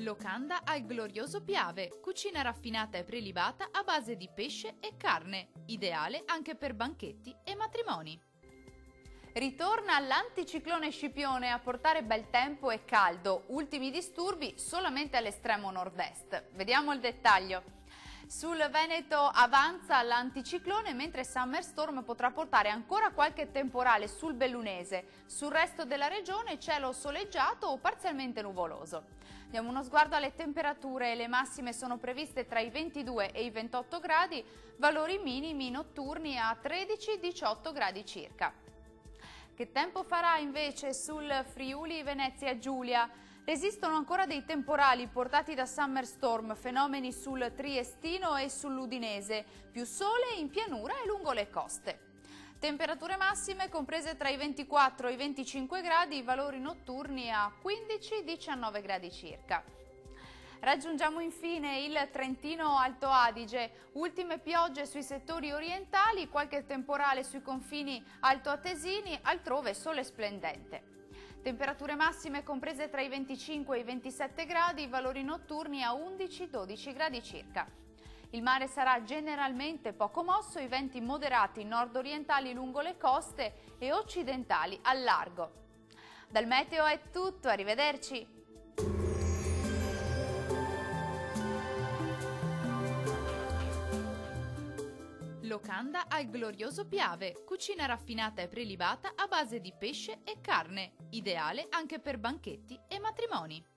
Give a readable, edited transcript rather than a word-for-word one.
Locanda al glorioso Piave, cucina raffinata e prelibata a base di pesce e carne, ideale anche per banchetti e matrimoni. Ritorna l'anticiclone Scipione a portare bel tempo e caldo, ultimi disturbi solamente all'estremo nord-est. Vediamo il dettaglio. Sul Veneto avanza l'anticiclone, mentre Summer Storm potrà portare ancora qualche temporale sul Bellunese. Sul resto della regione cielo soleggiato o parzialmente nuvoloso. Diamo uno sguardo alle temperature. Le massime sono previste tra i 22 e i 28 gradi, valori minimi notturni a 13-18 gradi circa. Che tempo farà invece sul Friuli Venezia Giulia? Resistono ancora dei temporali portati da Summer Storm, fenomeni sul Triestino e sull'Udinese, più sole in pianura e lungo le coste. Temperature massime comprese tra i 24 e i 25 gradi, valori notturni a 15-19 gradi circa. Raggiungiamo infine il Trentino Alto Adige, ultime piogge sui settori orientali, qualche temporale sui confini altoatesini, altrove sole splendente. Temperature massime comprese tra i 25 e i 27 gradi, valori notturni a 11-12 gradi circa. Il mare sarà generalmente poco mosso, i venti moderati nord-orientali lungo le coste e occidentali al largo. Dal meteo è tutto, arrivederci! Locanda al glorioso Piave, cucina raffinata e prelibata a base di pesce e carne, ideale anche per banchetti e matrimoni.